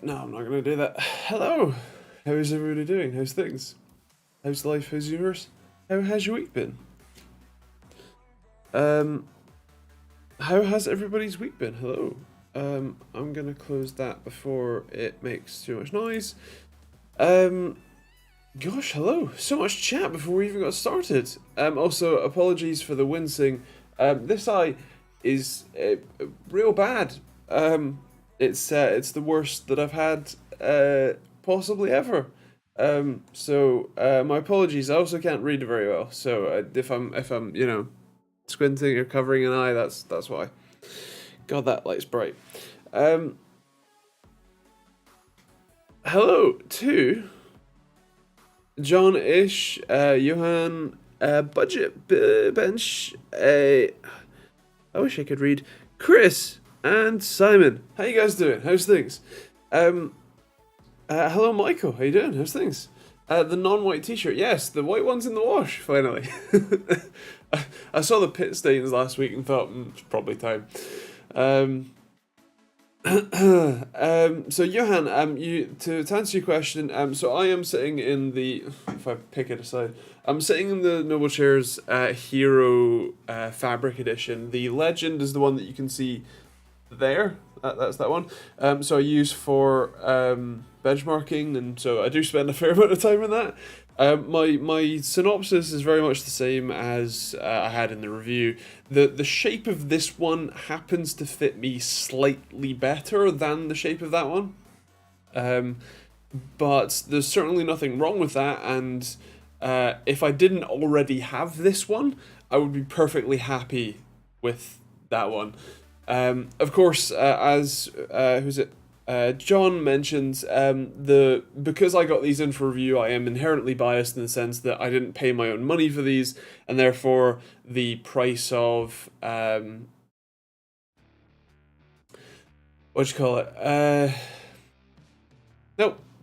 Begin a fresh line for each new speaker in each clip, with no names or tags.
No, I'm not going to do that. Hello! How is everybody doing? How's things? How's life? How's the universe? How has your week been? How has everybody's week been? Hello. I'm going to close that before it makes too much noise. Gosh, hello. So much chat before we even got started. Also, apologies for the wincing. This eye is real bad. It's the worst that I've had possibly ever. So my apologies. I also can't read very well. So if I'm squinting or covering an eye, that's why. God, that light's bright. Hello to John Ish, Johan, Budget Bench. I wish I could read. Chris and Simon. How you guys doing? How's things? Hello, Michael. How you doing? How's things? The non-white t-shirt. Yes, the white one's in the wash, finally. I saw the pit stains last week and thought, it's probably time. So Johan, to answer your question, so I am sitting in the, if I pick it aside, I'm sitting in the Noble Chairs Hero Fabric Edition. The Legend is the one that you can see there. That's that one. So I use for benchmarking, and so I do spend a fair amount of time on that. My synopsis is very much the same as I had in the review. The shape of this one happens to fit me slightly better than the shape of that one. But there's certainly nothing wrong with that, and if I didn't already have this one, I would be perfectly happy with that one. Of course, as John mentioned, because I got these in for review, I am inherently biased in the sense that I didn't pay my own money for these, and therefore the price of nope,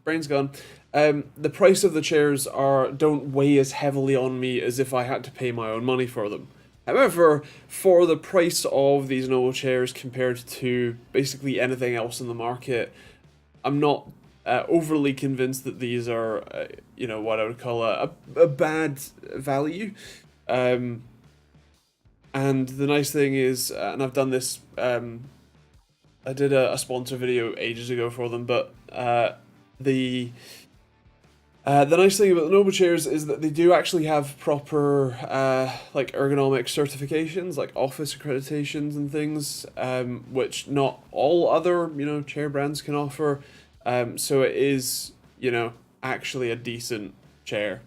brain's gone. The price of the chairs don't weigh as heavily on me as if I had to pay my own money for them. However, for the price of these Noble chairs compared to basically anything else in the market, I'm not overly convinced that these are, what I would call a bad value. And the nice thing is, and I've done this, I did a sponsor video ages ago for them, but the nice thing about the Noble chairs is that they do actually have proper ergonomic certifications, like office accreditations and things, which not all other chair brands can offer. So it is actually a decent chair.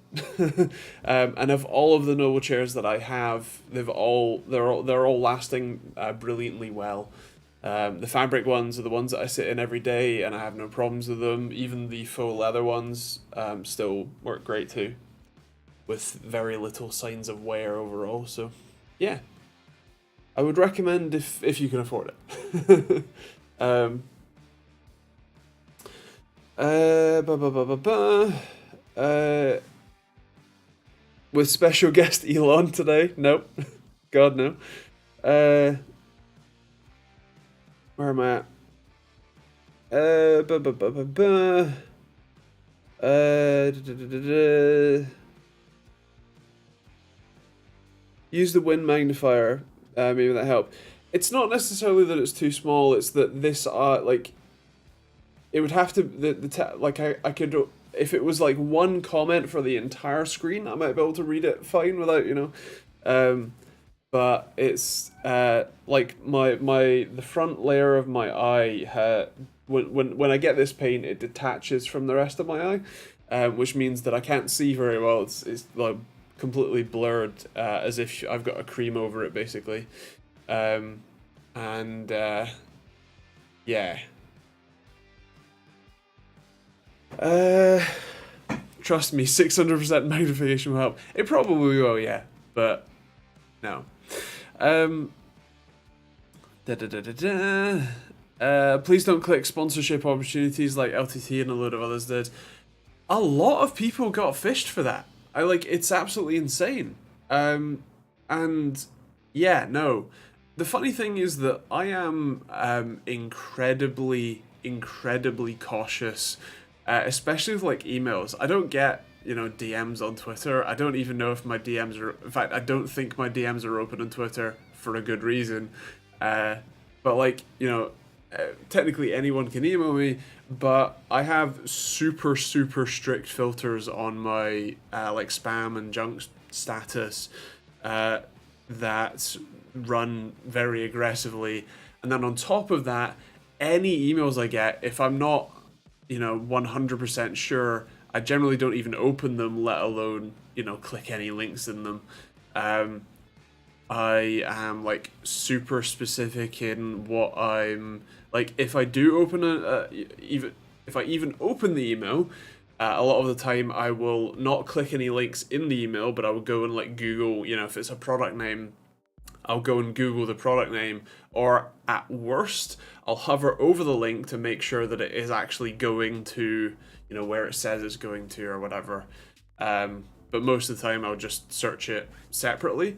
And of all of the Noble chairs that I have, they're all lasting brilliantly well. The fabric ones are the ones that I sit in every day, and I have no problems with them. Even the faux leather ones still work great too, with very little signs of wear overall. So, yeah, I would recommend if you can afford it. With special guest Elon today. Nope, God no. Where am I at? Use the wind magnifier. Maybe that helped. It's not necessarily that it's too small. It's that this it would have to I could, if it was like one comment for the entire screen, I might be able to read it fine without but it's like the front layer of my eye, when I get this paint, it detaches from the rest of my eye, which means that I can't see very well. It's like completely blurred, as if I've got a cream over it basically, yeah. Trust me, 600% magnification will help. It probably will, yeah, but no. Please don't click sponsorship opportunities like LTT and a load of others did. A lot of people got fished for that. It's absolutely insane. And yeah, no. The funny thing is that I am incredibly incredibly cautious, especially with like emails. I don't get, you know, DMs on Twitter. I don't even know if my DMs are, in fact, I don't think my DMs are open on Twitter for a good reason. But like, you know, technically anyone can email me, but I have super strict filters on my like spam and junk status that run very aggressively. And then on top of that, any emails I get, if I'm not, you know, 100% sure, I generally don't even open them, let alone, you know, click any links in them. I am like super specific in what I'm like. If I do open even if I even open the email, a lot of the time I will not click any links in the email, but I will go and like Google, you know, if it's a product name, I'll go and Google the product name, or at worst, I'll hover over the link to make sure that it is actually going to, you know, where it says it's going to or whatever. But most of the time I'll just search it separately.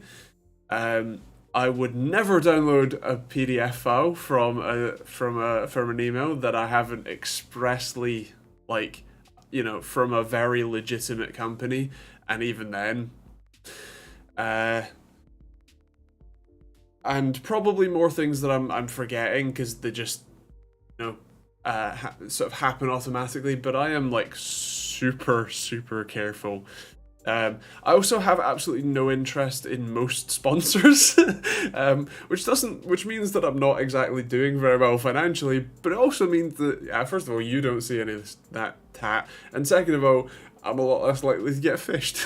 I would never download a PDF file from an email that I haven't expressly, like, you know, from a very legitimate company, and even then, and probably more things that I'm forgetting because they just, you know, sort of happen automatically. But I am like super careful. I also have absolutely no interest in most sponsors, which means that I'm not exactly doing very well financially, but it also means that, first of all, you don't see any of that tat, and second of all, I'm a lot less likely to get fished.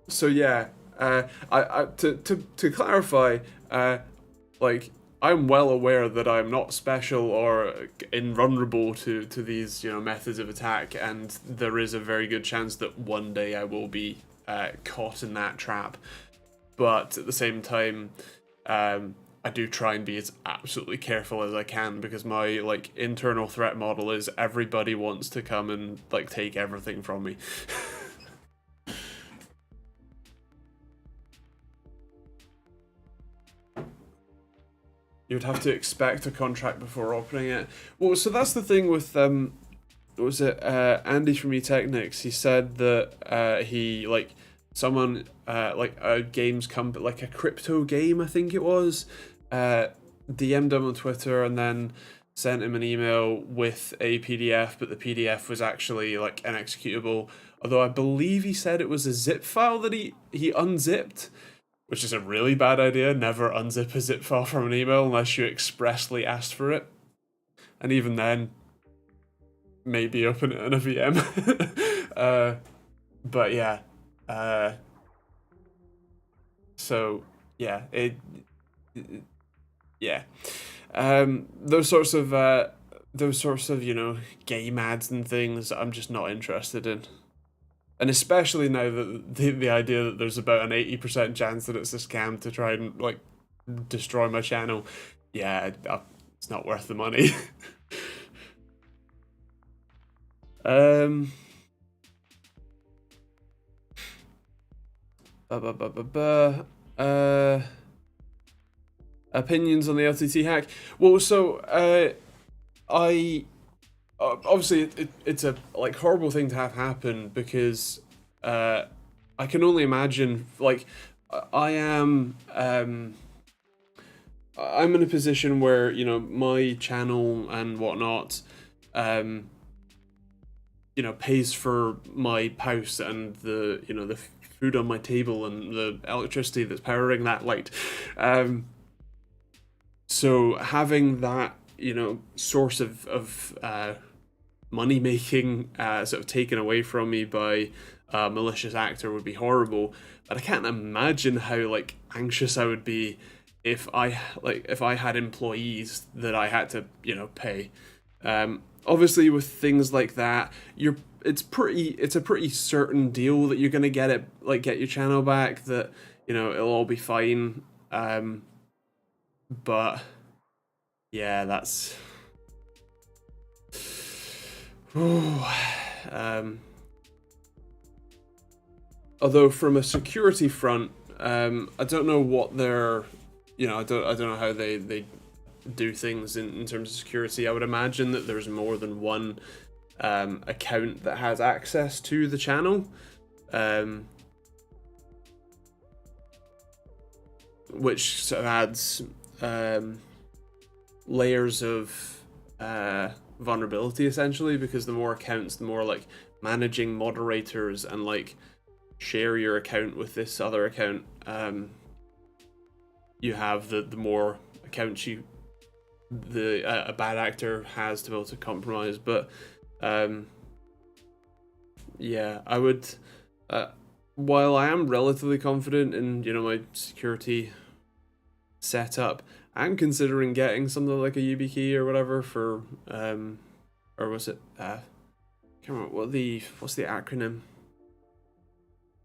So yeah, to clarify, like, I'm well aware that I'm not special or invulnerable to these, you know, methods of attack, and there is a very good chance that one day I will be caught in that trap. But at the same time, I do try and be as absolutely careful as I can, because my like internal threat model is everybody wants to come and like take everything from me. You would have to expect a contract before opening it. Well, so that's the thing with what was it? Andy from eTechnics. He said that he like someone like a games company, like a crypto game, I think it was, DM'd him on Twitter and then sent him an email with a PDF, but the PDF was actually like an executable. Although I believe he said it was a zip file that he unzipped, which is a really bad idea. Never unzip a zip file from an email unless you expressly asked for it. And even then, maybe open it in a VM. But yeah. So, yeah. Yeah. Those sorts of, you know, game ads and things I'm just not interested in. And especially now that the idea that there's about an 80% chance that it's a scam to try and like destroy my channel, yeah, it's not worth the money. Opinions on the LTT hack. Well, so I obviously it's a like horrible thing to have happen, because I can only imagine, like, I'm in a position where, you know, my channel and whatnot, you know, pays for my house and the, you know, the food on my table and the electricity that's powering that light. So having that, you know, source of money making sort of taken away from me by a malicious actor would be horrible. But I can't imagine how like anxious I would be if I had employees that I had to, you know, pay. Obviously with things like that, it's a pretty certain deal that you're gonna get your channel back, that, you know, it'll all be fine. But yeah, that's although from a security front, I don't know what they're, you know, I don't know how they do things in terms of security. I would imagine that there's more than one account that has access to the channel, which sort of adds layers of vulnerability, essentially, because the more accounts, the more like managing moderators and like share your account with this other account you have, the more accounts a bad actor has to be able to compromise. But yeah, I would while I am relatively confident in, you know, my security setup, I'm considering getting something like a YubiKey or whatever for or was it I can't remember what's the acronym,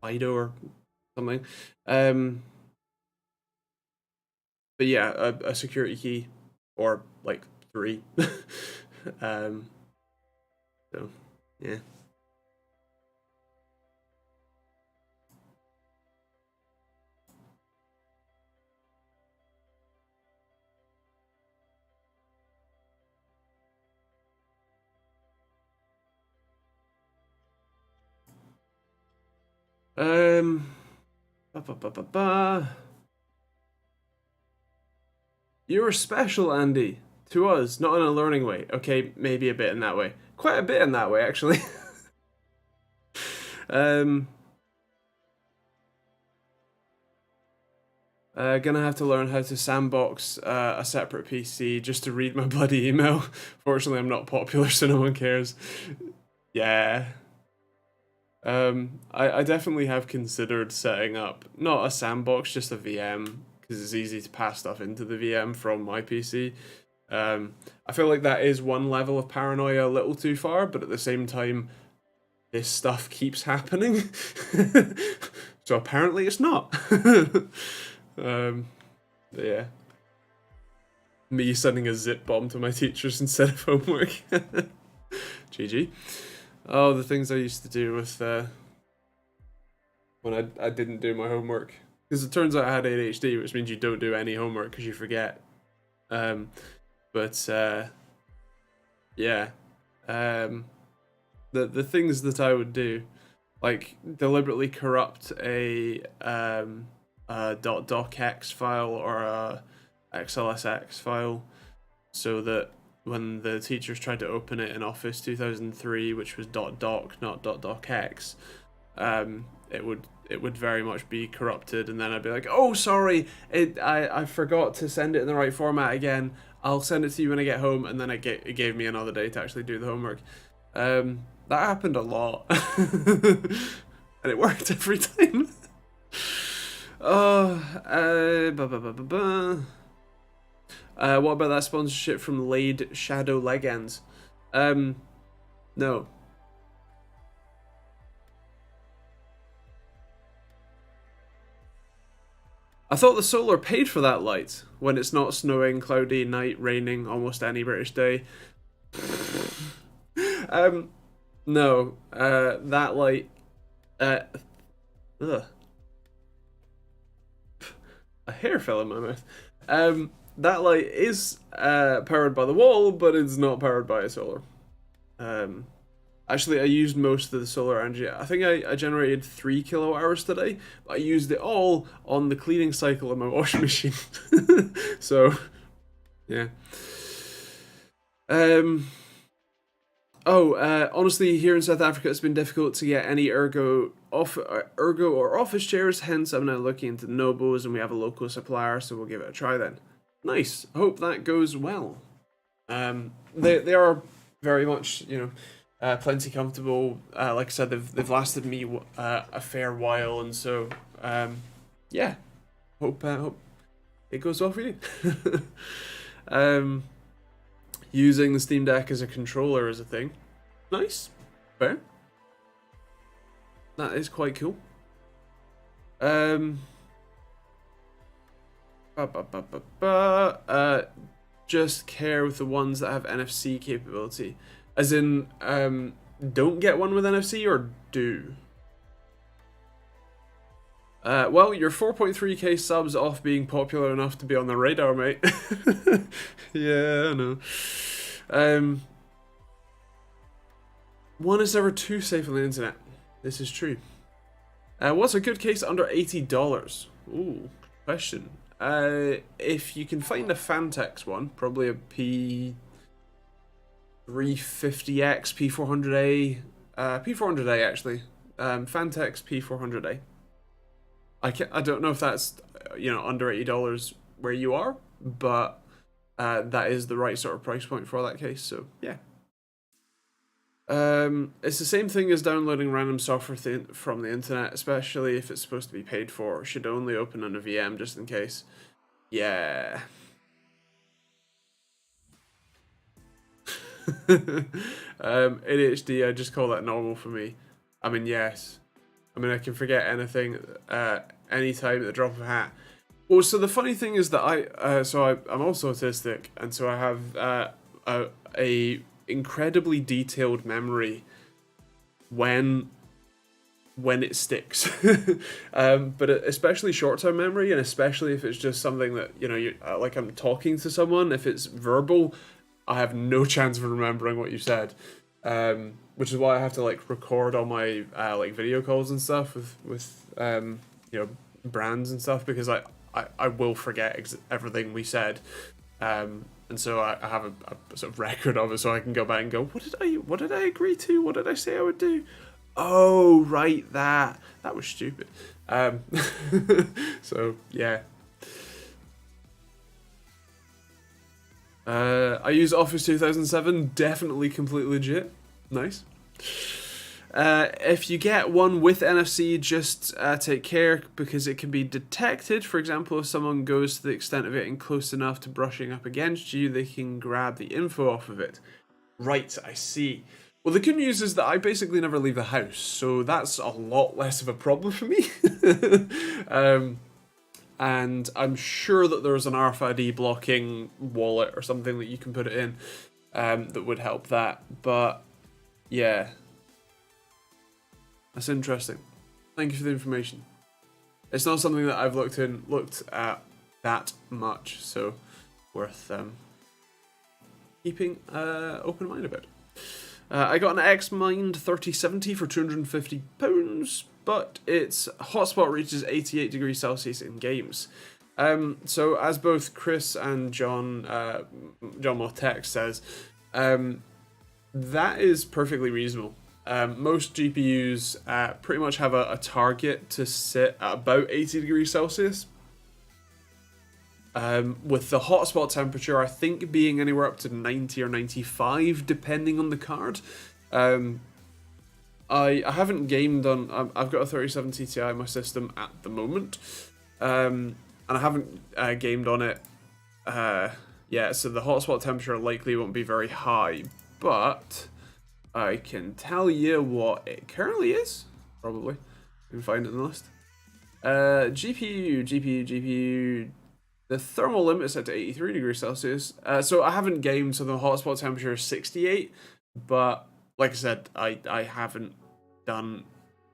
FIDO or something. But yeah, a security key, or like 3. So yeah. Ba, ba, ba, ba, ba. You're special, Andy, to us, not in a learning way. Okay, maybe a bit in that way. Quite a bit in that way, actually. Gonna have to learn how to sandbox a separate PC just to read my bloody email. Fortunately, I'm not popular, so no one cares. Yeah. I definitely have considered setting up, not a sandbox, just a VM, because it's easy to pass stuff into the VM from my PC. I feel like that is one level of paranoia a little too far, but at the same time, this stuff keeps happening. So apparently it's not. Yeah. Me sending a zip bomb to my teachers instead of homework. GG. Oh, the things I used to do with when I didn't do my homework. Because it turns out I had ADHD, which means you don't do any homework because you forget. But yeah. The things that I would do, like deliberately corrupt a .docx file or a XLSX file, so that when the teachers tried to open it in Office 2003, which was .doc, not .docx, it would very much be corrupted, and then I'd be like, oh, sorry, I forgot to send it in the right format again. I'll send it to you when I get home, and then it gave me another day to actually do the homework. That happened a lot, and it worked every time. What about that sponsorship from Laid Shadow Legends? No. I thought the solar paid for that light when it's not snowing, cloudy, night, raining, almost any British day. No. That light. Ugh. A hair fell in my mouth. That light is powered by the wall, but it's not powered by a solar. Actually, I used most of the solar energy. I think I generated 3 kilowatt hours today, but I used it all on the cleaning cycle of my washing machine. So, yeah. Honestly, here in South Africa, it's been difficult to get any ergo or office chairs. Hence, I'm now looking into Nobos, and we have a local supplier, so we'll give it a try then. Nice. Hope that goes well. They are very much, you know, plenty comfortable. Like I said, they've lasted me a fair while, and so yeah. Hope it goes well for you. Using the Steam Deck as a controller is a thing. Nice. Fair. That is quite cool. Just care with the ones that have NFC capability. As in, don't get one with NFC or do? Well, you're 4.3k subs off being popular enough to be on the radar, mate. Yeah, I know. One is never too safe on the internet. This is true. What's a good case under $80? Ooh, good question. If you can find a Fantex one, probably a P350X, P400A, P400A actually, Fantex P400A. I don't know if that's under $80 where you are, but that is the right sort of price point for that case. So yeah. It's the same thing as downloading random software from the internet, especially if it's supposed to be paid for. It should only open on a VM just in case. Yeah. ADHD, I just call that normal for me. I mean, yes. I mean, I can forget anything anytime at the drop of a hat. Well, so the funny thing is that I'm also autistic, and so I have a incredibly detailed memory when it sticks. But especially short-term memory, and especially if it's just something that like I'm talking to someone. If it's verbal, I have no chance of remembering what you said, which is why I have to like record all my like video calls and stuff with brands and stuff, because I will forget everything we said. And so I have a sort of record of it, so I can go back and go, what did I agree to? What did I say I would do? Oh, right, that was stupid. So yeah. I use Office 2007, definitely completely legit. Nice. If you get one with NFC, just take care, because it can be detected. For example, if someone goes to the extent of getting close enough to brushing up against you, they can grab the info off of it. Right, I see. Well, the good news is that I basically never leave the house, so that's a lot less of a problem for me. And I'm sure that there's an RFID blocking wallet or something that you can put it in that would help that. But yeah. That's interesting. Thank you for the information. It's not something that I've looked at that much, so worth keeping open mind about. I got an Xmind 3070 for £250, but its hotspot reaches 88 degrees Celsius in games. So as both Chris and John Motek says, that is perfectly reasonable. Most GPUs pretty much have a target to sit at about 80 degrees Celsius. With the hotspot temperature, I think, being anywhere up to 90 or 95, depending on the card. I haven't gamed on... I've got a 3070 Ti in my system at the moment. And I haven't gamed on it yet, so the hotspot temperature likely won't be very high. But I can tell you what it currently is. Probably. You can find it in the list. GPU. The thermal limit is set to 83 degrees Celsius. So I haven't gamed, so the hotspot temperature is 68. But like I said, I haven't done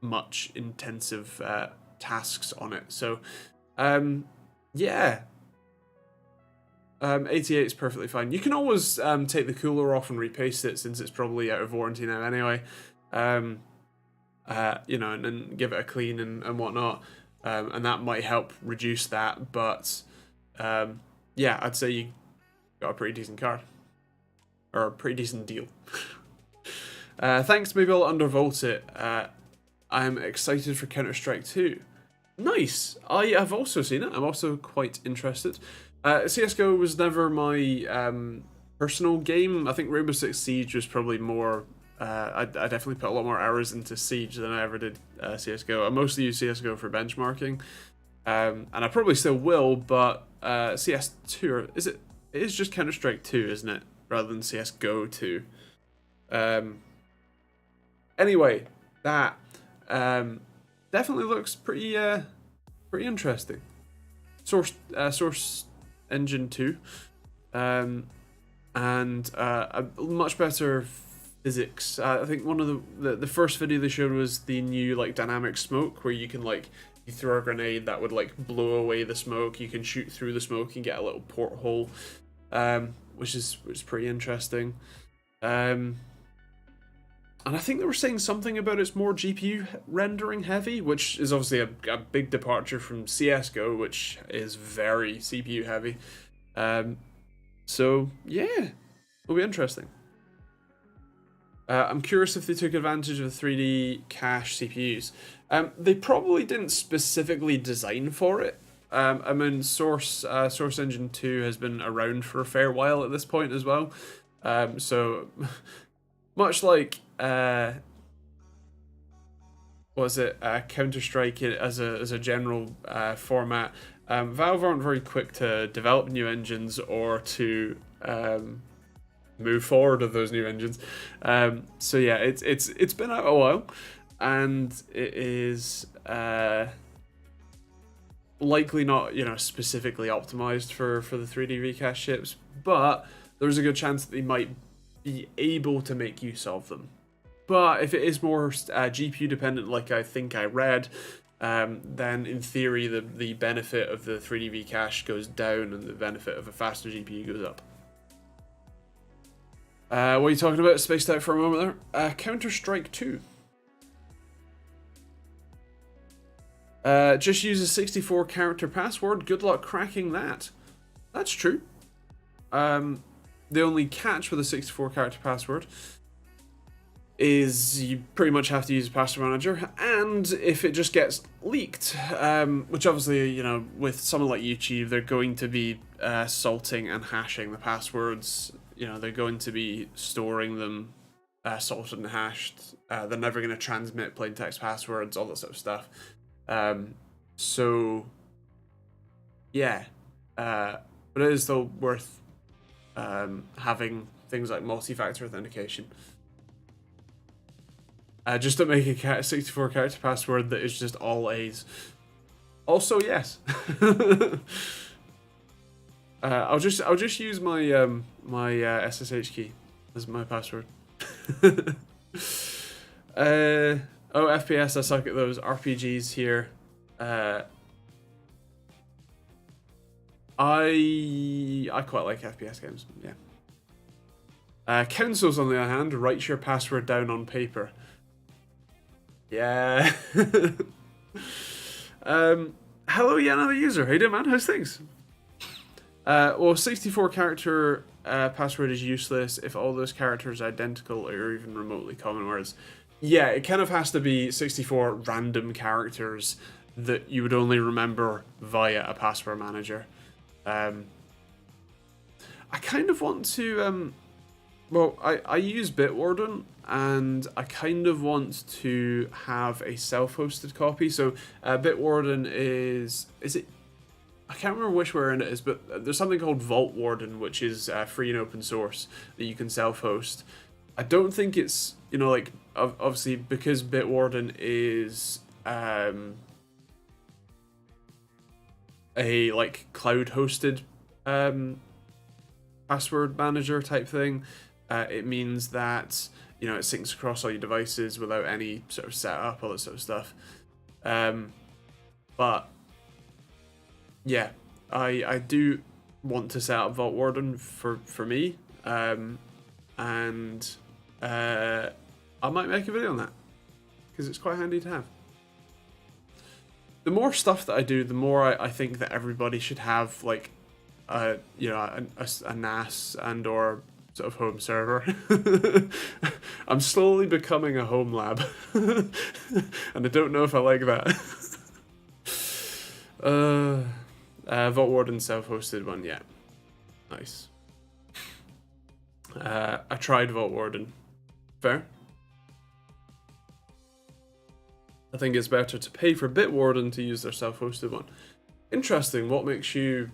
much intensive tasks on it. So yeah. 88 is perfectly fine. You can always take the cooler off and repaste it, since it's probably out of warranty now anyway. And then give it a clean and whatnot. And that might help reduce that. But yeah, I'd say you got a pretty decent card. Or a pretty decent deal. Thanks, maybe I'll undervolt it. I'm excited for Counter-Strike 2. Nice! I have also seen it. I'm also quite interested. CSGO was never my personal game. I think Rainbow Six Siege was probably more... I definitely put a lot more hours into Siege than I ever did CSGO. I mostly use CSGO for benchmarking. And I probably still will, but CS2... It is just Counter-Strike 2, isn't it? Rather than CSGO 2. Anyway, that definitely looks pretty interesting. Source Engine 2, and a much better physics. I think one of the first video they showed was the new like dynamic smoke, where you can like you throw a grenade that would like blow away the smoke. You can shoot through the smoke and get a little porthole, which is pretty interesting. And I think they were saying something about it's more GPU rendering heavy, which is obviously a big departure from CS:GO, which is very CPU heavy. So yeah, it'll be interesting. I'm curious if they took advantage of the 3D cache CPUs. They probably didn't specifically design for it. I mean, Source Engine 2 has been around for a fair while at this point as well. So much like Counter-Strike as a general format, Valve aren't very quick to develop new engines or to move forward with those new engines. So yeah, it's been out a while, and it is likely not specifically optimized for the 3D recache chips, but there's a good chance that they might be able to make use of them. But if it is more GPU dependent, like I think I read, then in theory the benefit of the 3D recache goes down and the benefit of a faster GPU goes up. What are you talking about? Spaced out for a moment there. Counter-Strike 2. Just use a 64 character password. Good luck cracking that. That's true. The only catch with a 64 character password is you pretty much have to use a password manager, and if it just gets leaked, which obviously, with someone like YouTube, they're going to be salting and hashing the passwords. They're going to be storing them salted and hashed. They're never going to transmit plain text passwords, all that sort of stuff. So yeah, but it is still worth having things like multi-factor authentication. Just to make a 64 character password that is just all A's. Also, yes. I'll just use my my SSH key as my password. Oh, FPS, I suck at those. RPGs here. I quite like FPS games. Yeah. Councils, on the other hand, write your password down on paper. Yeah. Hello, another user. How you doing, man? How's things? Well, 64 character password is useless if all those characters are identical or even remotely common words. Yeah, it kind of has to be 64 random characters that you would only remember via a password manager. I kind of want to, well, I use Bitwarden, and I kind of want to have a self-hosted copy. So Bitwarden is it? I can't remember which variant it is, but there's something called Vault Warden, which is free and open source that you can self-host. I don't think it's, like, obviously because Bitwarden is a like cloud-hosted password manager type thing. It means that it syncs across all your devices without any sort of setup, all that sort of stuff. But yeah, I do want to set up Vault Warden for me, and I might make a video on that because it's quite handy to have. The more stuff that I do, the more I think that everybody should have like a NAS and or sort of home server. I'm slowly becoming a home lab, and I don't know if I like that. Vault Warden self-hosted one, yeah, nice. I tried Vault Warden. Fair. I think it's better to pay for Bitwarden to use their self-hosted one. Interesting. What makes you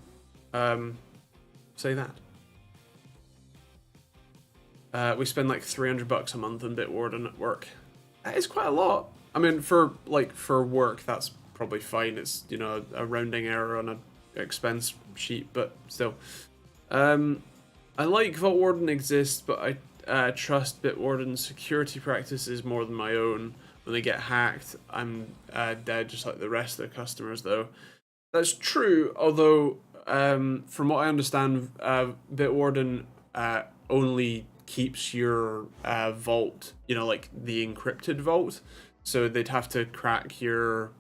say that? We spend like $300 a month on Bitwarden at work. That is quite a lot. I mean, for work, that's probably fine. It's a rounding error on an expense sheet, but still. I like Vault Warden exists, but trust Bitwarden's security practices more than my own. When they get hacked, I'm dead just like the rest of the customers, though. That's true, although from what I understand, Bitwarden only keeps your vault, like the encrypted vault. So they'd have to crack your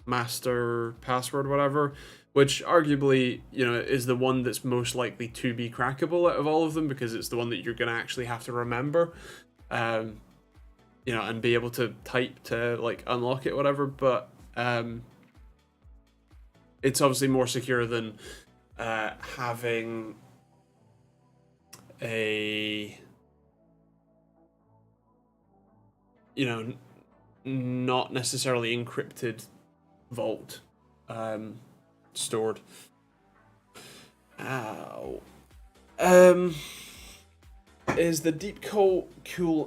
master password, whatever, which arguably, is the one that's most likely to be crackable out of all of them, because it's the one that you're going to actually have to remember, and be able to type to like unlock it, whatever. But it's obviously more secure than having a not necessarily encrypted vault stored. Ow. Is the Deep Cool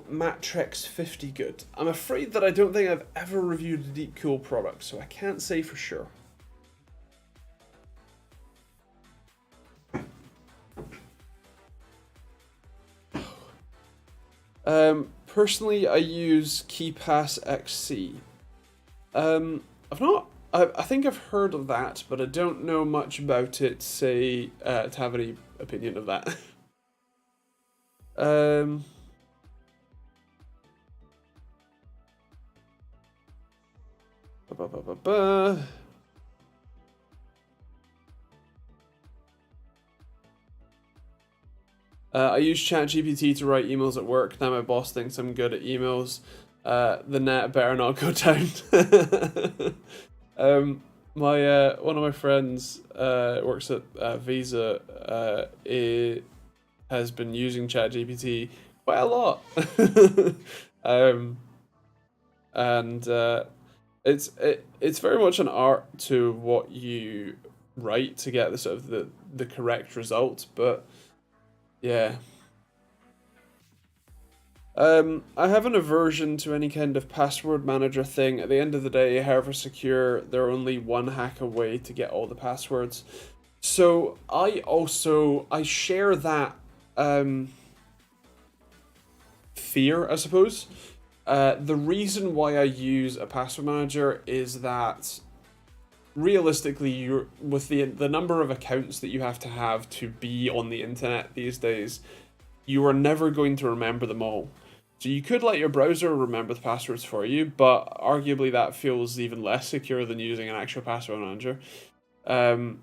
Matrix 50 good? I'm afraid that I don't think I've ever reviewed a Deep Cool product, so I can't say for sure. Personally, I use KeyPass XC. I think I've heard of that, but I don't know much about it, to have any opinion of that. I use ChatGPT to write emails at work. Now my boss thinks I'm good at emails. The net better not go down. One of my friends works at Visa. Has been using ChatGPT quite a lot. And it's very much an art to what you write to get the sort of the correct result, but yeah. I have an aversion to any kind of password manager thing. At the end of the day, however secure, they're only one hack away to get all the passwords. So I share that fear, I suppose. The reason why I use a password manager is that realistically, with the number of accounts that you have to be on the internet these days, you are never going to remember them all. So you could let your browser remember the passwords for you, but arguably that feels even less secure than using an actual password manager. The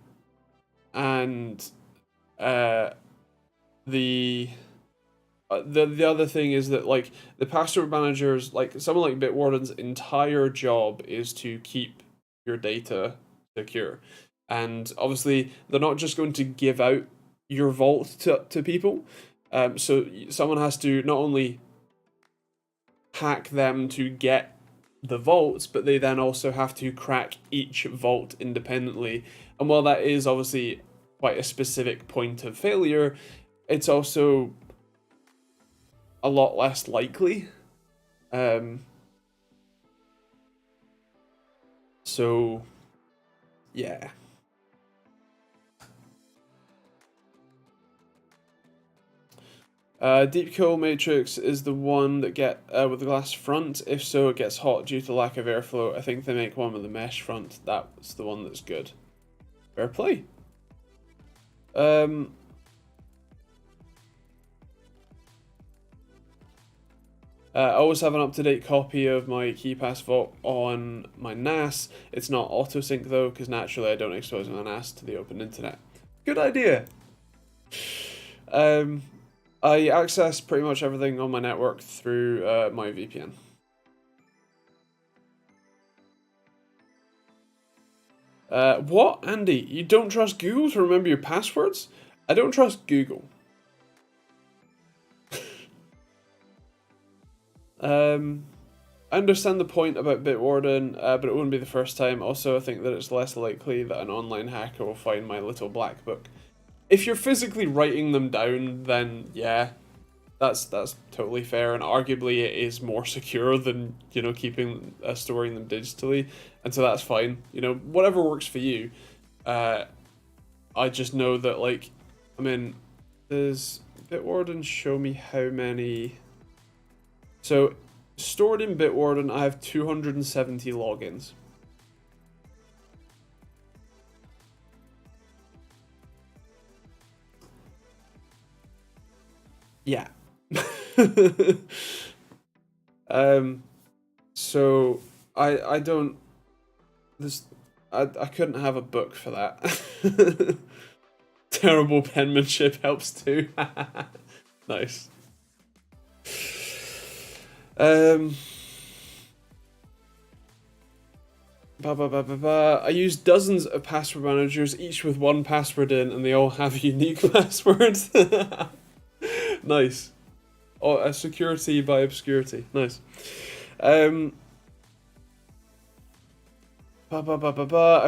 other thing is that, like, the password managers, like someone like Bitwarden's entire job is to keep your data secure, and obviously they're not just going to give out your vault to people. So someone has to not only hack them to get the vaults, but they then also have to crack each vault independently. And while that is obviously quite a specific point of failure, it's also a lot less likely. So yeah. Deep Cool Matrix is the one that get with the glass front. If so, it gets hot due to lack of airflow. I think they make one with the mesh front. That's the one that's good. Fair play. I always have an up-to-date copy of my KeyPass vault on my NAS. It's not auto-sync though, because naturally I don't expose my NAS to the open internet. Good idea. I access pretty much everything on my network through my VPN. What, Andy? You don't trust Google to remember your passwords? I don't trust Google. I understand the point about Bitwarden, but it wouldn't be the first time. Also, I think that it's less likely that an online hacker will find my little black book. If you're physically writing them down, then yeah, that's totally fair, and arguably it is more secure than, keeping storing them digitally, and so that's fine. Whatever works for you. I just know that, like, there's Bitwarden show me how many? So, stored in Bitwarden, I have 270 logins. Yeah. So I don't this I couldn't have a book for that. Terrible penmanship helps too. Nice. I use dozens of password managers, each with one password in, and they all have unique passwords. Nice. Oh, a security by obscurity. Nice. I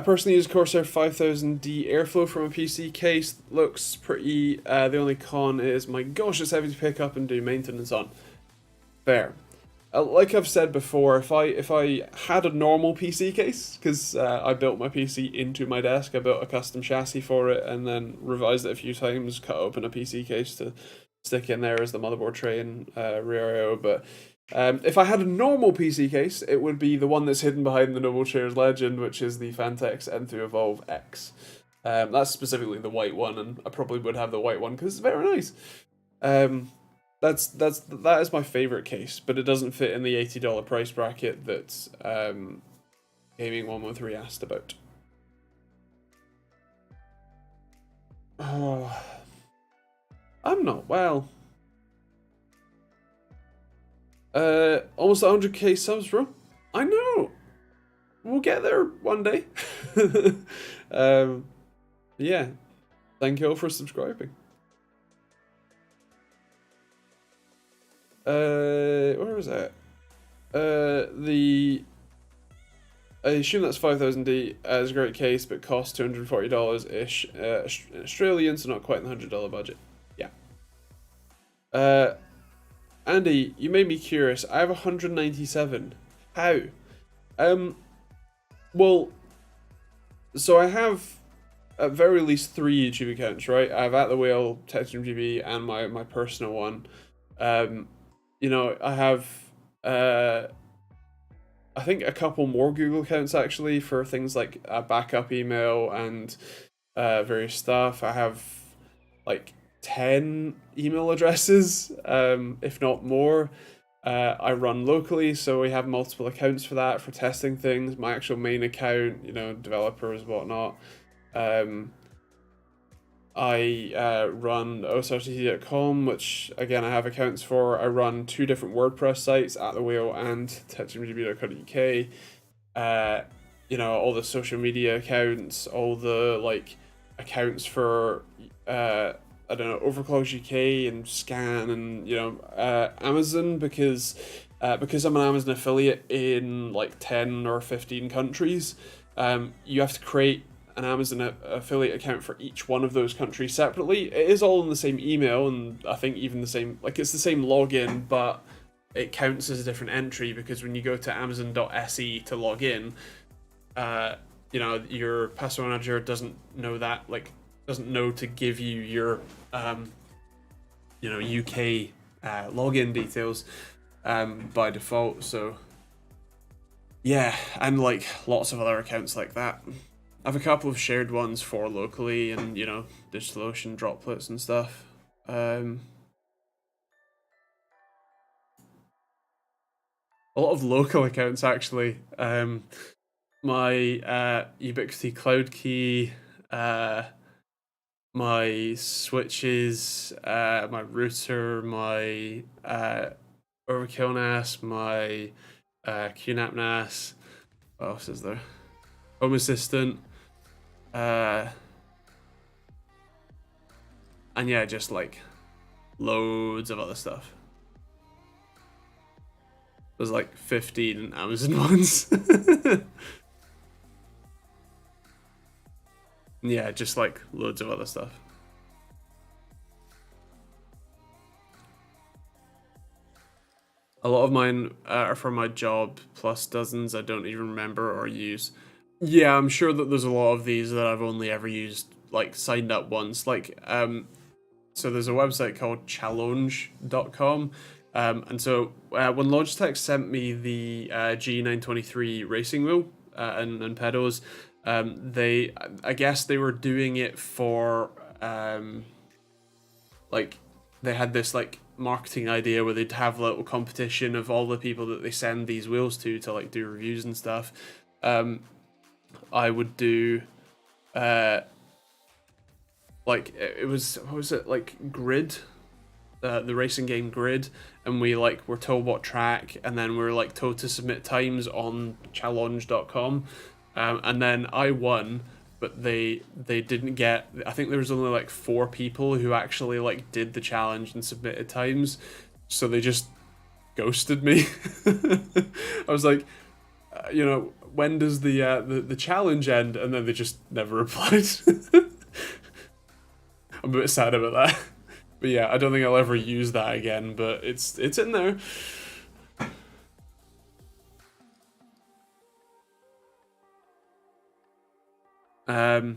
personally use Corsair 5000D Airflow from a PC case. Looks pretty. The only con is, my gosh, it's heavy to pick up and do maintenance on. Fair. Like I've said before, if I had a normal PC case, because I built my PC into my desk, I built a custom chassis for it, and then revised it a few times, cut open a PC case to stick in there as the motherboard tray and rear I/O. But if I had a normal PC case, it would be the one that's hidden behind the Noble Chairs Legend, which is the Fantex M2 Evolve X. That's specifically the white one, and I probably would have the white one because it's very nice. That is my favorite case, but it doesn't fit in the $80 price bracket that Gaming 113 asked about. Oh, I'm not well. Almost 100k subs, bro. I know. We'll get there one day. Yeah. Thank you all for subscribing. Where was that? I assume that's 5000D as a great case, but costs $240 ish Australian, so not quite in the $100 budget. Yeah. Andy, you made me curious. I have 197. How? Well, so I have at very least 3 YouTube accounts, right? I have At The Whale, TechteamGB, and my personal one. You know, I have I think a couple more Google accounts actually for things like a backup email and various stuff. I have like 10 email addresses, if not more. I run locally, so we have multiple accounts for that, for testing things. My actual main account, you know, developers, whatnot. I run osrtt.com, which again I have accounts for. I run 2 different WordPress sites, At The Whale and TechteamGB.co.uk. You know, all the social media accounts, all the like accounts for I don't know, Overclocks UK and Scan, and you know, Amazon, because I'm an Amazon affiliate in like 10 or 15 countries. You have to create an Amazon affiliate account for each one of those countries separately. It is all in the same email, and I think even the same, like it's the same login, but it counts as a different entry because when you go to amazon.se to log in, you know, your password manager doesn't know that, like doesn't know to give you your you know, UK login details by default. So yeah, and like lots of other accounts like that. I have a couple of shared ones for locally and, you know, DigitalOcean droplets and stuff. A lot of local accounts actually. My Ubiquity Cloud Key, my switches, my router, my Overkill NAS, my QNAP NAS. What else is there? Home Assistant. And yeah, just like loads of other stuff. There's like 15 Amazon ones. Yeah, just like loads of other stuff. A lot of mine are for my job, plus dozens I don't even remember or use. Yeah, I'm sure that there's a lot of these that I've only ever used, like signed up once. Like, so there's a website called challenge.com. And so when Logitech sent me the G923 racing wheel and pedals, I guess they were doing it for like they had this like marketing idea where they'd have a little competition of all the people that they send these wheels to like do reviews and stuff. I would do like it was, what was it, like Grid, the racing game Grid, and we like were told what track, and then we were like told to submit times on challenge.com, and then I won, but they didn't get, I think there was only like 4 people who actually like did the challenge and submitted times, so they just ghosted me. I was like, you know, when does the challenge end? And then they just never replied. I'm a bit sad about that. But yeah, I don't think I'll ever use that again, but it's in there. Ba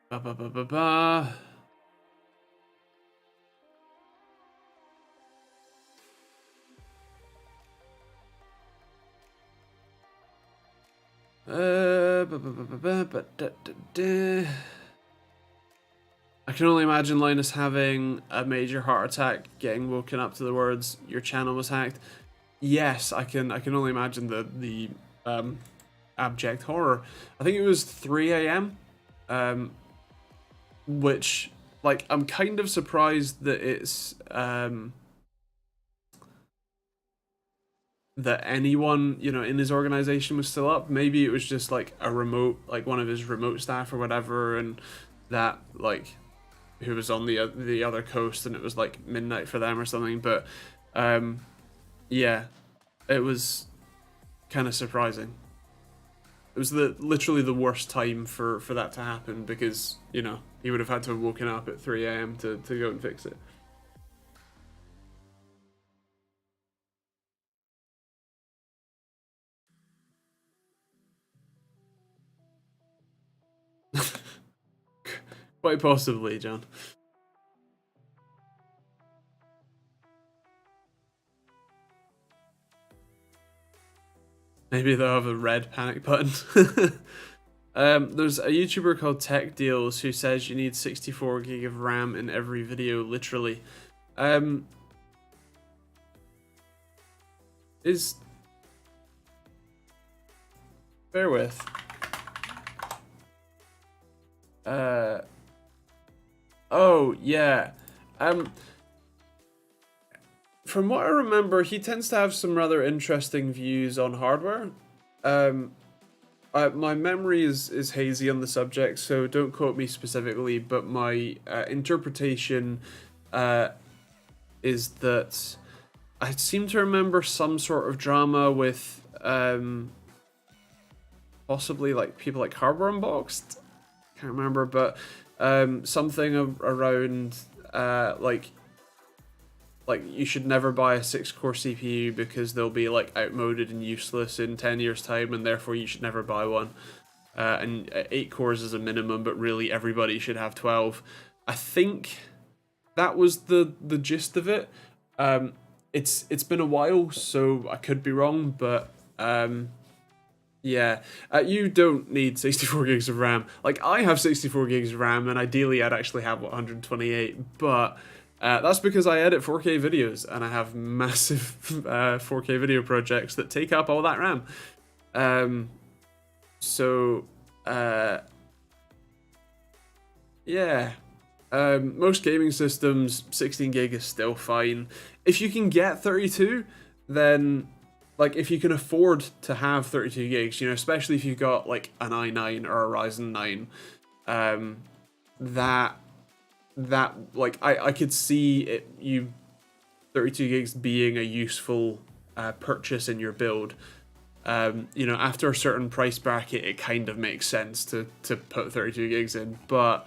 ba ba ba ba. I can only imagine Linus having a major heart attack, getting woken up to the words "your channel was hacked." Yes, I can only imagine the abject horror. I think it was 3 a.m. Which, like, I'm kind of surprised that it's that anyone, you know, in his organization was still up. Maybe it was just like a remote, like one of his remote staff or whatever, and that like who was on the other coast, and it was like midnight for them or something. But yeah, it was kind of surprising. It was literally the worst time for that to happen, because, you know, he would have had to have woken up at 3 a.m. to go and fix it. Quite possibly, John. Maybe they'll have a red panic button. There's a YouTuber called Tech Deals who says you need 64 gig of RAM in every video, literally. Is... Bear with. Oh, yeah. From what I remember, he tends to have some rather interesting views on hardware. My memory is hazy on the subject, so don't quote me specifically, but my interpretation is that I seem to remember some sort of drama with possibly like people like Hardware Unboxed. Can't remember, but something around like you should never buy a 6-core CPU because they'll be like outmoded and useless in 10 years time, and therefore you should never buy one. And 8 cores is a minimum, but really everybody should have 12. I think that was the gist of it. It's been a while, so I could be wrong, but yeah, you don't need 64 gigs of RAM. Like, I have 64 gigs of RAM, and ideally I'd actually have 128, but that's because I edit 4K videos, and I have massive 4K video projects that take up all that RAM. Yeah. Most gaming systems, 16 gig is still fine. If you can get 32, then, like, if you can afford to have 32 gigs, you know, especially if you've got, like, an i9 or a Ryzen 9, that like I could see it, you 32 gigs being a useful purchase in your build. You know, after a certain price bracket, it kind of makes sense to put 32 gigs in, but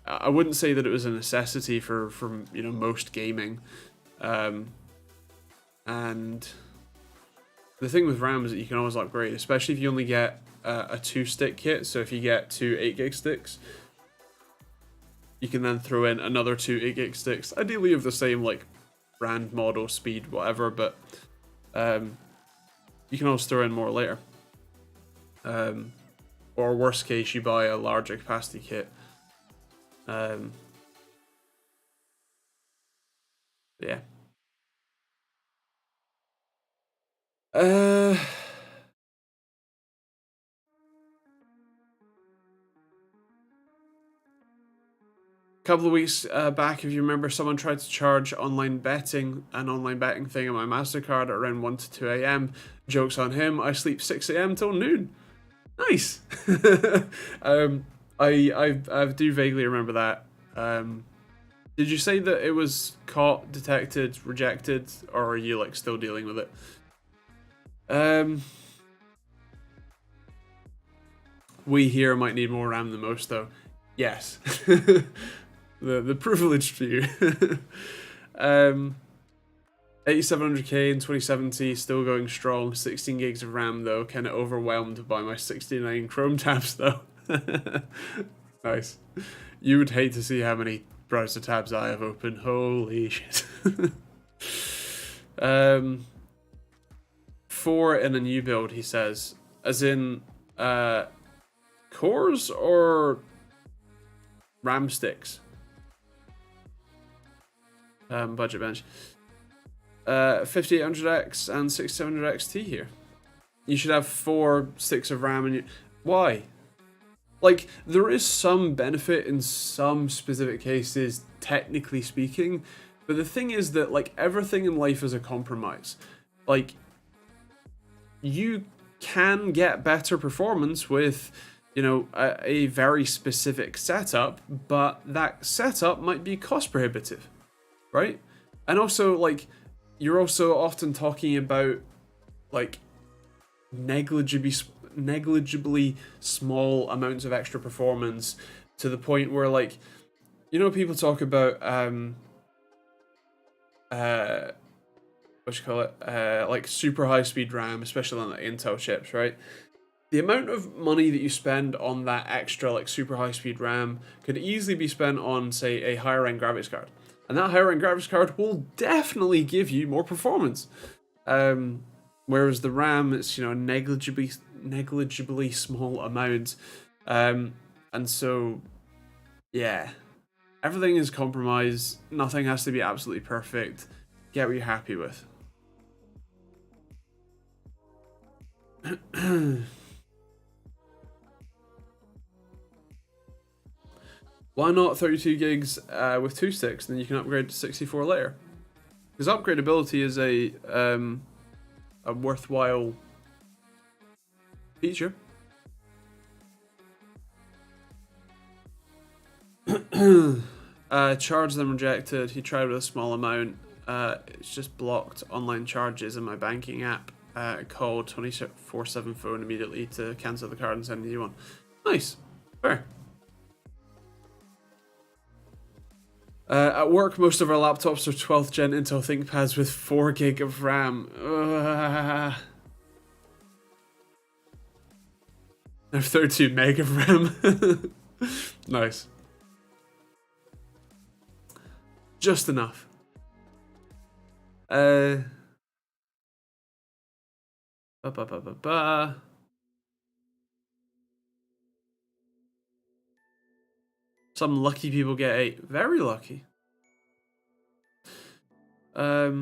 I wouldn't say that it was a necessity for you know, most gaming. And the thing with RAM is that you can always upgrade, especially if you only get a 2-stick kit. So if you get 2 8 gig sticks, you can then throw in another 2 8GB sticks, ideally of the same like brand, model, speed, whatever, but you can always throw in more later. Or worst case, you buy a larger capacity kit. Yeah. Couple of weeks back, if you remember, someone tried to charge an online betting thing on my MasterCard at around 1 to 2 a.m. Joke's on him. I sleep 6 a.m. till noon. Nice. I do vaguely remember that. Did you say that it was caught, detected, rejected, or are you like still dealing with it? We here might need more RAM than most, though. Yes. the privileged few. 8700K in 2070, still going strong. 16 gigs of RAM though, kind of overwhelmed by my 69 Chrome tabs though. Nice. You would hate to see how many browser tabs I have open. Holy shit. 4 in a new build, he says. As in, cores or RAM sticks? Budget bench. 5800X and 6700 XT here. You should have 4 sticks of RAM, and why? Like, there is some benefit in some specific cases, technically speaking, but the thing is that, like, everything in life is a compromise. Like, you can get better performance with, you know, a very specific setup, but that setup might be cost prohibitive, right? And also, like, you're also often talking about, like, negligibly small amounts of extra performance, to the point where, like, you know, people talk about what you call it, like super high speed RAM, especially on the Intel chips, right? The amount of money that you spend on that extra, like, super high speed RAM could easily be spent on, say, a higher end graphics card, and that higher end graphics card will definitely give you more performance. Whereas the RAM, it's, you know, negligibly small amount, and so, yeah, everything is compromised. Nothing has to be absolutely perfect. Get what you're happy with. Why not 32 gigs with 2 sticks? Then you can upgrade to 64 later. Because upgradability is a worthwhile feature. Charge them rejected. He tried with a small amount. It's just blocked online charges in my banking app. Called 24/7 phone immediately to cancel the card and send a new one. Nice. Fair. At work, most of our laptops are 12th gen Intel ThinkPads with 4 gig of RAM. I have 32 meg of RAM. Nice. Just enough. Some lucky people get 8. Very lucky. I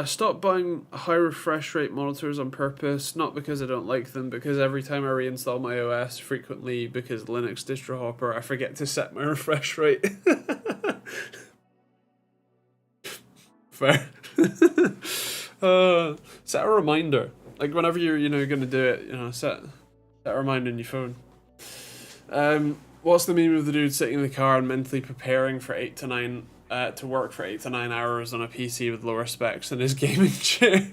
stopped buying high refresh rate monitors on purpose, not because I don't like them, because every time I reinstall my OS, frequently because Linux distro hopper, I forget to set my refresh rate. Fair. Set a reminder. Like, whenever you're, you know, gonna do it, you know, set a reminder on your phone. What's the meme of the dude sitting in the car and mentally preparing for 8 to 9 to work for 8 to 9 hours on a PC with lower specs than his gaming chair?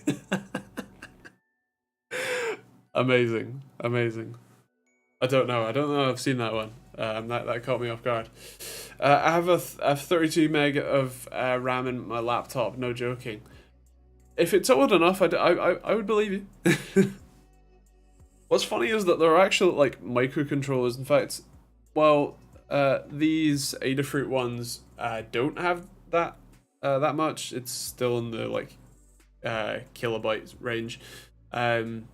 Amazing. I don't know. I've seen that one. That caught me off guard. I have 32 meg of RAM in my laptop. No joking. If it's old enough, I would believe you. What's funny is that there are actually like microcontrollers. In fact, well, these Adafruit ones don't have that much. It's still in the like kilobytes range. In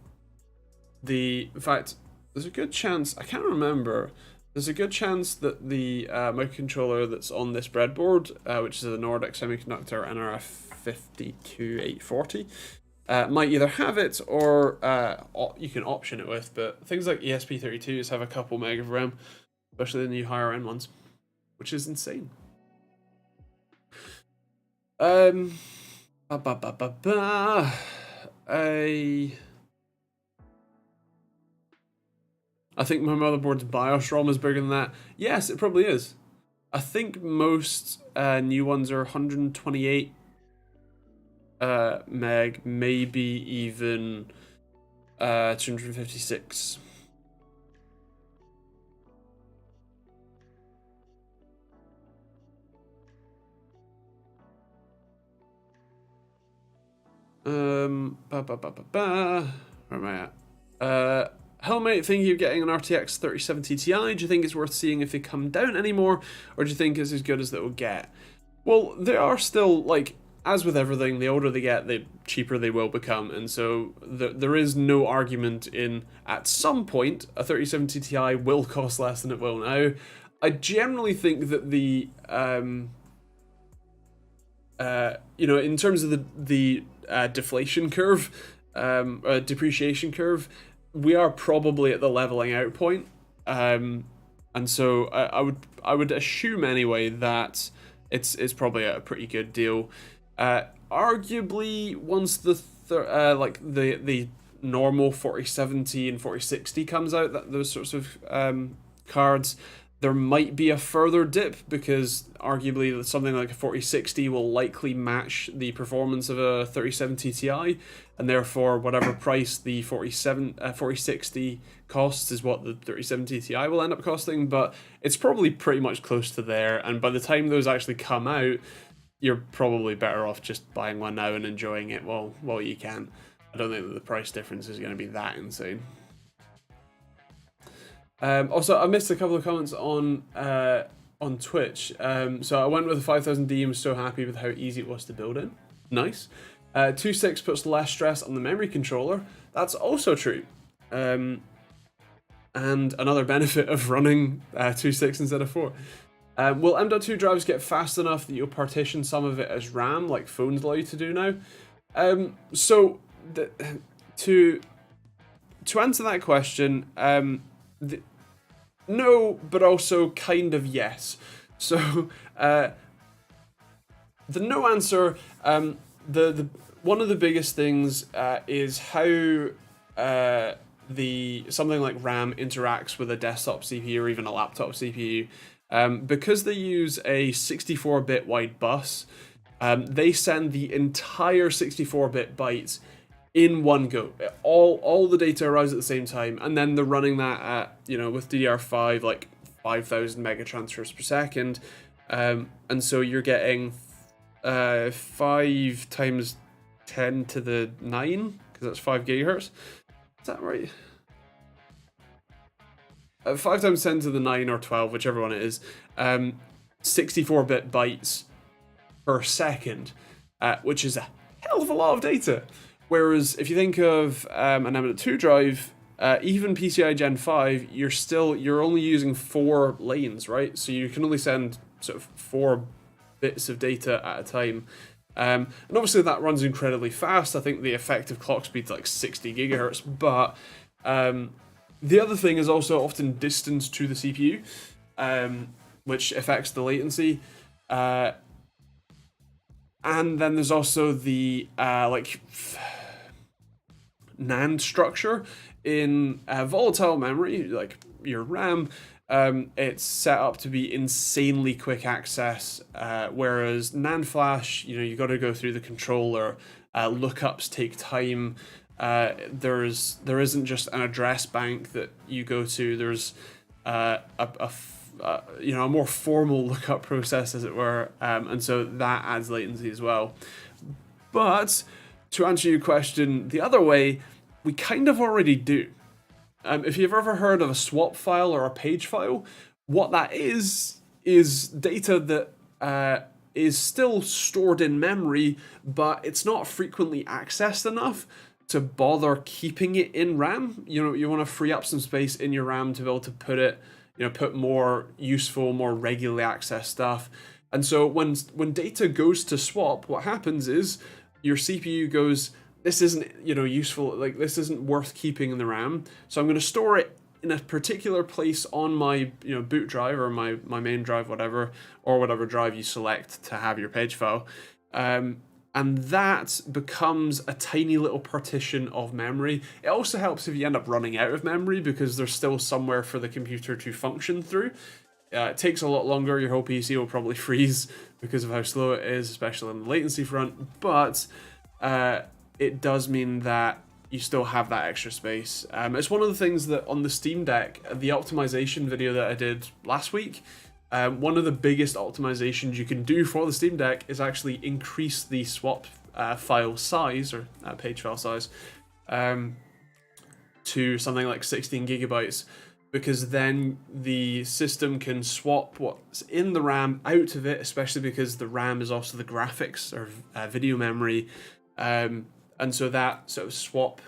fact, there's a good chance, I can't remember, there's a good chance that the microcontroller that's on this breadboard, which is a Nordic Semiconductor NRF52840, might either have it or you can option it with, but things like ESP32s have a couple meg of RAM, especially the new higher end ones, which is insane. Um, ba ba ba ba ba. I think my motherboard's BIOS ROM is bigger than that. Yes, it probably is. I think most new ones are 128 meg, maybe even 256. Ba ba ba ba ba. Where am I at? Hello mate, thinking of getting an RTX 3070 Ti. Do you think it's worth seeing if they come down anymore, or do you think it's as good as it will get? Well, they are still, like, as with everything, the older they get, the cheaper they will become, and so there is no argument in, at some point, a 3070 Ti will cost less than it will now. I generally think that the, in terms of the deflation curve, depreciation curve, we are probably at the leveling out point, and so I would assume anyway that it's probably a pretty good deal. Arguably, once the normal 4070 and 4060 comes out, those sorts of cards, there might be a further dip, because arguably something like a 4060 will likely match the performance of a 3070 Ti, and therefore whatever price the 4060 costs is what the 3070 Ti will end up costing, but it's probably pretty much close to there, and by the time those actually come out, you're probably better off just buying one now and enjoying it while you can. I don't think that the price difference is going to be that insane. Also, I missed a couple of comments on Twitch. So I went with the 5000D and was so happy with how easy it was to build in. Nice. 2.6 puts less stress on the memory controller. That's also true. And another benefit of running 2.6 instead of 4. Will M.2 drives get fast enough that you'll partition some of it as RAM, like phones allow you to do now? To answer that question, no, but also kind of yes. So the no answer, the one of the biggest things is how something like RAM interacts with a desktop CPU or even a laptop CPU. Because they use a 64-bit wide bus, they send the entire 64-bit bytes in one go. All the data arrives at the same time, and then they're running that at, with DDR5, like 5,000 mega transfers per second. And so you're getting 5 times 10 to the 9, because that's 5 gigahertz. Is that right? 5 times 10 to the 9 or 12, whichever one it is, 64-bit bytes per second, which is a hell of a lot of data. Whereas if you think of an M.2 drive, even PCI Gen 5, you're only using 4 lanes, right? So you can only send sort of 4 bits of data at a time. And obviously that runs incredibly fast. I think the effective clock speed's like 60 gigahertz, but the other thing is also often distance to the CPU, which affects the latency. And then there's also the NAND structure in volatile memory, like your RAM. It's set up to be insanely quick access, whereas NAND flash, you got to go through the controller. Lookups take time. There isn't just an address bank that you go to. There's a more formal lookup process, as it were, and so that adds latency as well. But to answer your question the other way, we kind of already do. If you've ever heard of a swap file or a page file, what that is data that is still stored in memory, but it's not frequently accessed enough to bother keeping it in RAM. You know, you want to free up some space in your RAM to be able to put it, you know, put more useful, more regularly accessed stuff. And so when data goes to swap, what happens is your CPU goes, this isn't, you know, useful, like this isn't worth keeping in the RAM, so I'm going to store it in a particular place on my, you know, boot drive or my main drive, whatever, or whatever drive you select to have your page file. And that becomes a tiny little partition of memory. It also helps if you end up running out of memory, because there's still somewhere for the computer to function through. It takes a lot longer. Your whole PC will probably freeze because of how slow it is, especially on the latency front, but it does mean that you still have that extra space. It's one of the things that on the Steam Deck, the optimization video that I did last week, one of the biggest optimizations you can do for the Steam Deck is actually increase the swap file size, or page file size, to something like 16 gigabytes, because then the system can swap what's in the RAM out of it, especially because the RAM is also the graphics or video memory. And so that sort of swap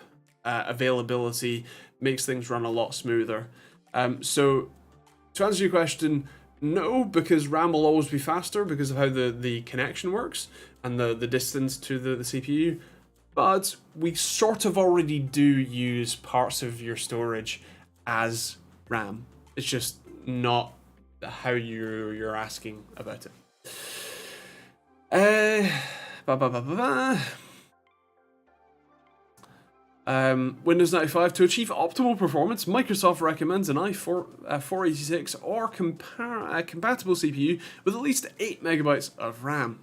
availability makes things run a lot smoother. So to answer your question, no, because RAM will always be faster because of how the connection works and the distance to the CPU. But we sort of already do use parts of your storage as RAM. It's just not how you're asking about it. Windows 95, to achieve optimal performance, Microsoft recommends an i486 or compatible CPU with at least 8 megabytes of RAM.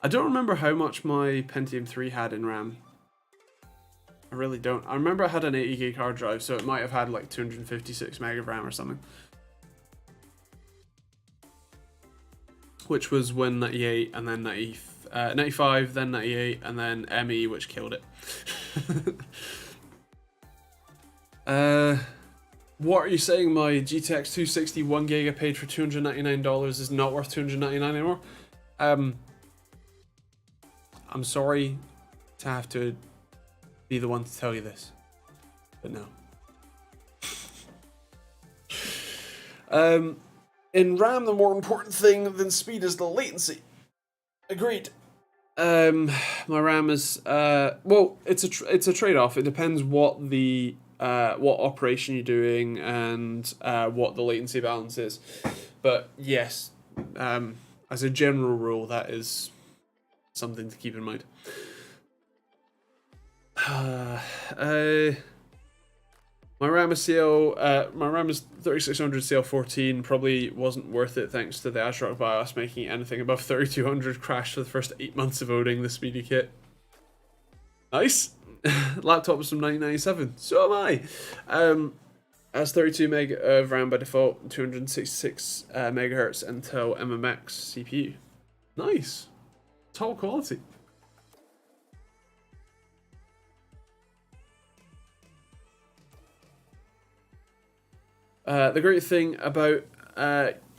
I don't remember how much my Pentium 3 had in RAM. I really don't. I remember I had an 80 gig hard drive, so it might have had like 256 meg of RAM or something. Which was when 98 and then 95, then 98, and then ME, which killed it. What are you saying? My GTX 260 1 gig I paid for $299 is not worth $299 anymore? I'm sorry to have to be the one to tell you this, but no. In RAM, the more important thing than speed is the latency. Agreed. My RAM is well, it's a trade-off. It depends what the what operation you're doing and what the latency balance is. But yes, as a general rule, that is something to keep in mind. My RAM is 3600 CL14. Probably wasn't worth it thanks to the ASRock BIOS making anything above 3200 crash for the first 8 months of owning the speedy kit. Nice. Laptop was from 1997. So am I. Has 32 meg of RAM by default, 266 megahertz Intel MMX CPU. Nice. Top quality. The great thing about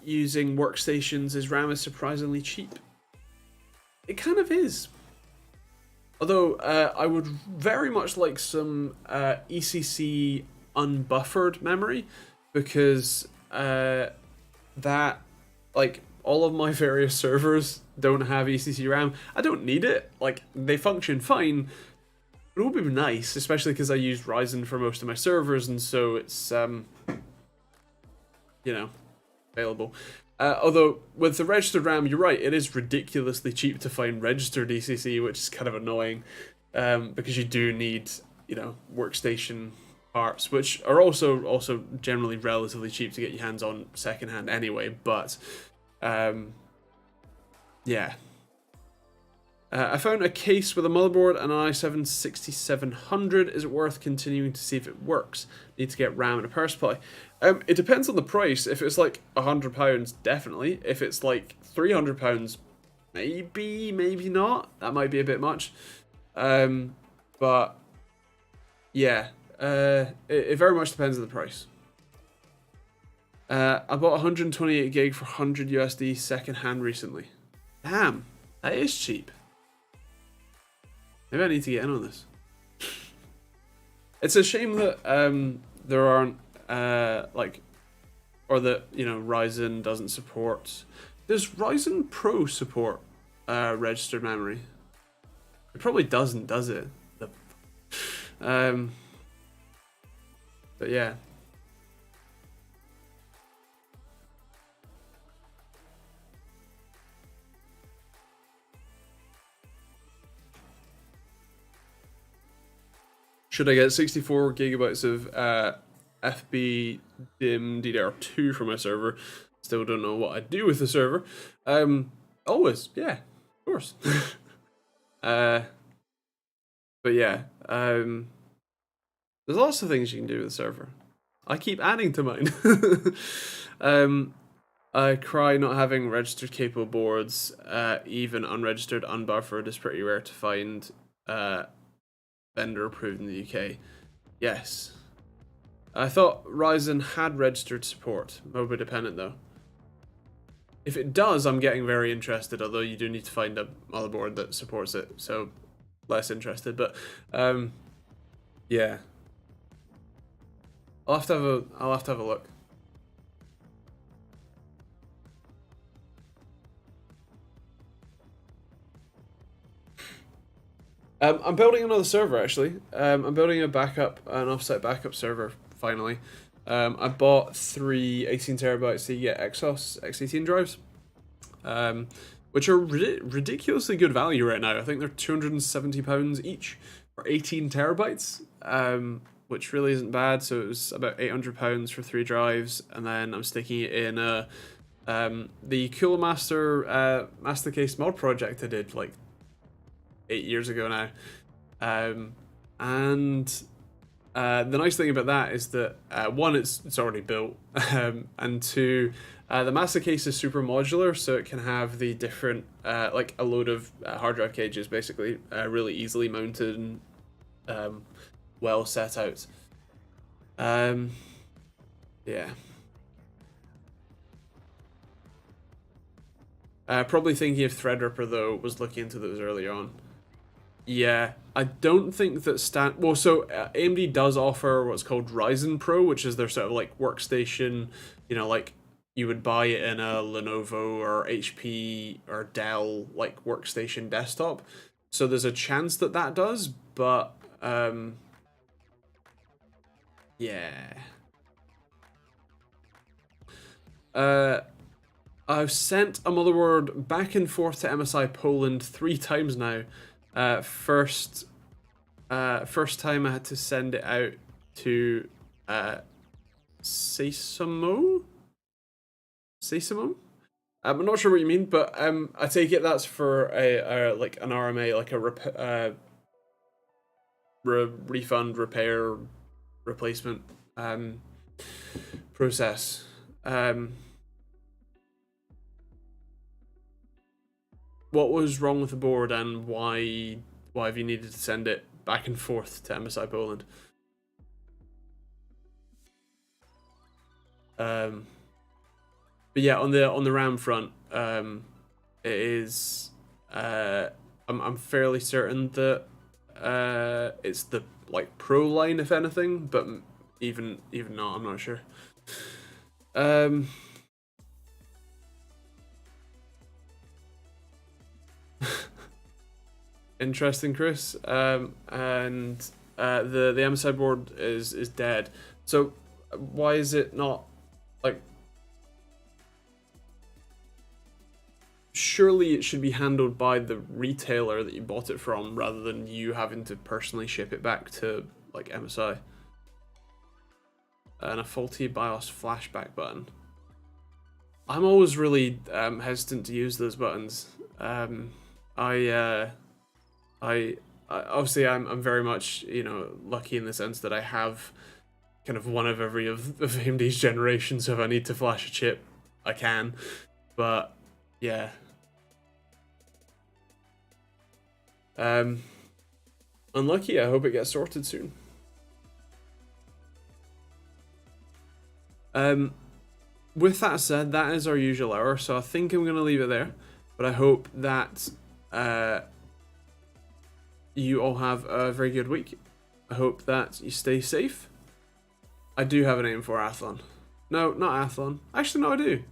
using workstations is RAM is surprisingly cheap. It kind of is. Although I would very much like some ECC unbuffered memory, because that, like, all of my various servers don't have ECC RAM. I don't need it. Like, they function fine. But it would be nice, especially because I use Ryzen for most of my servers, and so it's you know, available. Although with the registered RAM, you're right, it is ridiculously cheap to find registered ECC, which is kind of annoying, because you do need, you know, workstation parts, which are also generally relatively cheap to get your hands on secondhand anyway. But yeah. I found a case with a motherboard and an i7-6700. Is it worth continuing to see if it works? Need to get RAM and a power supply. It depends on the price. If it's like £100, definitely. If it's like £300, maybe not. That might be a bit much. But yeah, It very much depends on the price. I bought 128 gig for 100 USD secondhand recently. Damn, that is cheap. Maybe I need to get in on this. It's a shame that there aren't like, or that, you know, Ryzen doesn't support. Does Ryzen Pro support registered memory? It probably doesn't, does it? But yeah. Should I get 64 gigabytes of FB DIM DDR2 for my server? Still don't know what I'd do with the server. Always, yeah, of course. But yeah, there's lots of things you can do with the server. I keep adding to mine. I cry not having registered capable boards. Even unregistered, unbuffered is pretty rare to find. Vendor approved in the UK. Yes. I thought Ryzen had registered support, MOBA dependent though. If it does, I'm getting very interested, although you do need to find a motherboard that supports it, so less interested, but yeah. I'll have to have a look. I'm building another server actually. I'm building an offsite backup server finally. I bought 3 18 terabyte Seagate Exos X18 drives, which are ridiculously good value right now. I think they're £270 each for 18 terabytes, which really isn't bad. So it was about £800 for 3 drives, and then I'm sticking it in the Cooler Master Mastercase mod project I did like 8 years ago now, and the nice thing about that is that one, it's already built, and two, the Mastercase is super modular, so it can have the different like a load of hard drive cages basically really easily mounted and well set out. Yeah. Probably thinking of Threadripper though, was looking into those earlier on. Yeah, I don't think that well, so AMD does offer what's called Ryzen Pro, which is their sort of like workstation, you know, like you would buy it in a Lenovo or HP or Dell like workstation desktop. So there's a chance that that does, but yeah. I've sent a motherboard back and forth to MSI Poland 3 times now. First time I had to send it out to Sesamo? I'm not sure what you mean, but I take it that's for a like an RMA, like a refund, repair, replacement process. What was wrong with the board, and why have you needed to send it back and forth to MSI Poland? But yeah, on the RAM front, it is I'm fairly certain that it's the like Pro line, if anything, but even not, I'm not sure. Interesting, Chris. And the MSI board is dead. So why is it not like? Surely it should be handled by the retailer that you bought it from, rather than you having to personally ship it back to like MSI. And a faulty BIOS flashback button. I'm always really hesitant to use those buttons. I obviously I'm very much, you know, lucky in the sense that I have kind of one of every of AMD's generations, so if I need to flash a chip, I can. But yeah. Unlucky, I hope it gets sorted soon. With that said, that is our usual hour, so I think I'm going to leave it there. But I hope that you all have a very good week. I hope that you stay safe. I do have an aim for Athlon. No, not Athlon. Actually, no, I do.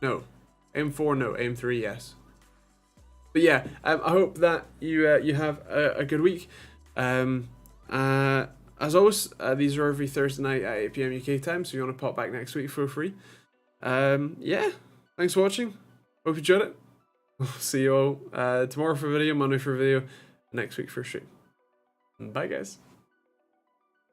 No. Aim 4, no. Aim 3, yes. But yeah, I hope that you have a good week. As always, these are every Thursday night at 8 PM UK time, so if you want to pop back next week, feel free. Yeah, thanks for watching. Hope you enjoyed it. We'll see you all tomorrow for a video, Monday for a video, next week for a stream. Bye, guys.